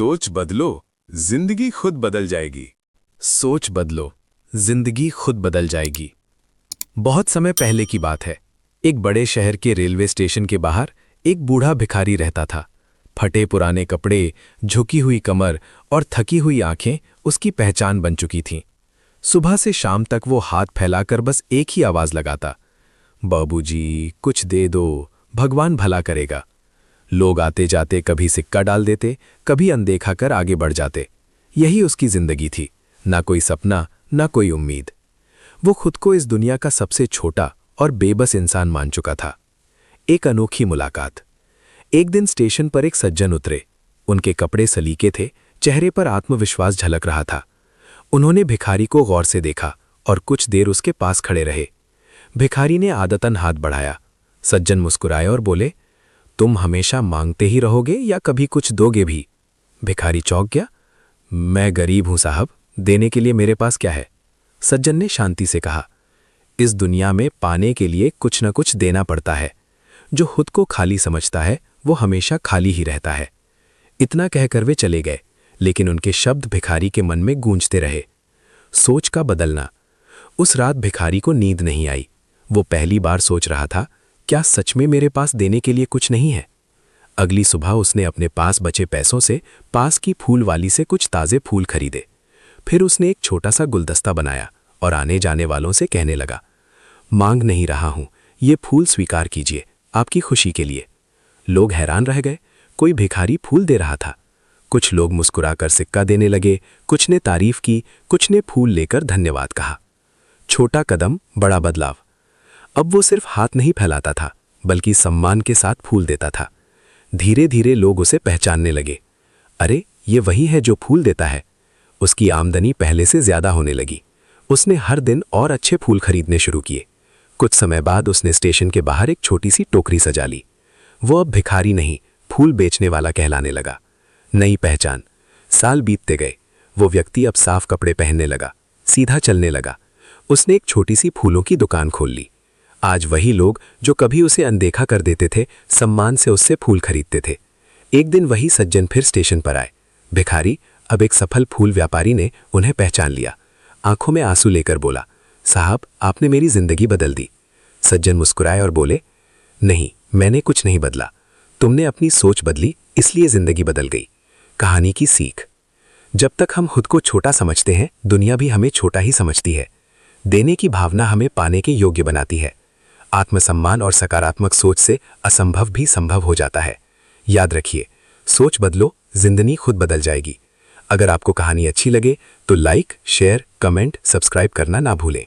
सोच बदलो, जिंदगी खुद बदल जाएगी। सोच बदलो, जिंदगी खुद बदल जाएगी। बहुत समय पहले की बात है। एक बड़े शहर के रेलवे स्टेशन के बाहर एक बूढ़ा भिखारी रहता था। फटे पुराने कपड़े, झुकी हुई कमर और थकी हुई आंखें उसकी पहचान बन चुकी थीं। सुबह से शाम तक वो हाथ फैलाकर बस एक ही आवाज लगाता, बाबूजी कुछ दे दो, भगवान भला करेगा। लोग आते जाते कभी सिक्का डाल देते, कभी अनदेखा कर आगे बढ़ जाते। यही उसकी जिंदगी थी, ना कोई सपना, ना कोई उम्मीद। वो खुद को इस दुनिया का सबसे छोटा और बेबस इंसान मान चुका था। एक अनोखी मुलाकात। एक दिन स्टेशन पर एक सज्जन उतरे। उनके कपड़े सलीके थे, चेहरे पर आत्मविश्वास झलक रहा था। उन्होंने भिखारी को गौर से देखा और कुछ देर उसके पास खड़े रहे। भिखारी ने आदतन हाथ बढ़ाया। सज्जन मुस्कुराए और बोले, तुम हमेशा मांगते ही रहोगे या कभी कुछ दोगे भी? भिखारी चौंक गया। मैं गरीब हूं साहब, देने के लिए मेरे पास क्या है? सज्जन ने शांति से कहा, इस दुनिया में पाने के लिए कुछ न कुछ देना पड़ता है। जो खुद को खाली समझता है वो हमेशा खाली ही रहता है। इतना कहकर वे चले गए, लेकिन उनके शब्द भिखारी के मन में गूंजते रहे। सोच का बदलना। उस रात भिखारी को नींद नहीं आई। वो पहली बार सोच रहा था, क्या सच में मेरे पास देने के लिए कुछ नहीं है? अगली सुबह उसने अपने पास बचे पैसों से पास की फूल वाली से कुछ ताजे फूल खरीदे। फिर उसने एक छोटा सा गुलदस्ता बनाया और आने जाने वालों से कहने लगा, मांग नहीं रहा हूं, ये फूल स्वीकार कीजिए, आपकी खुशी के लिए। लोग हैरान रह गए। कोई भिखारी फूल दे रहा था। कुछ लोग मुस्कुराकर सिक्का देने लगे, कुछ ने तारीफ की, कुछ ने फूल लेकर धन्यवाद कहा। छोटा कदम, बड़ा बदलाव। अब वो सिर्फ हाथ नहीं फैलाता था, बल्कि सम्मान के साथ फूल देता था। धीरे धीरे लोग उसे पहचानने लगे। अरे, ये वही है जो फूल देता है। उसकी आमदनी पहले से ज्यादा होने लगी। उसने हर दिन और अच्छे फूल खरीदने शुरू किए। कुछ समय बाद उसने स्टेशन के बाहर एक छोटी सी टोकरी सजा ली। वो अब भिखारी नहीं, फूल बेचने वाला कहलाने लगा। नई पहचान। साल बीतते गए। वो व्यक्ति अब साफ कपड़े पहनने लगा, सीधा चलने लगा। उसने एक छोटी सी फूलों की दुकान खोल ली। आज वही लोग जो कभी उसे अनदेखा कर देते थे, सम्मान से उससे फूल खरीदते थे। एक दिन वही सज्जन फिर स्टेशन पर आए। भिखारी, अब एक सफल फूल व्यापारी, ने उन्हें पहचान लिया। आंखों में आंसू लेकर बोला, साहब आपने मेरी जिंदगी बदल दी। सज्जन मुस्कुराए और बोले, नहीं, मैंने कुछ नहीं बदला, तुमने अपनी सोच बदली, इसलिए जिंदगी बदल गई। कहानी की सीख। जब तक हम खुद को छोटा समझते हैं, दुनिया भी हमें छोटा ही समझती है। देने की भावना हमें पाने के योग्य बनाती है। आत्मसम्मान और सकारात्मक सोच से असंभव भी संभव हो जाता है। याद रखिए, सोच बदलो, जिंदगी खुद बदल जाएगी। अगर आपको कहानी अच्छी लगे तो लाइक, शेयर, कमेंट, सब्सक्राइब करना ना भूलें।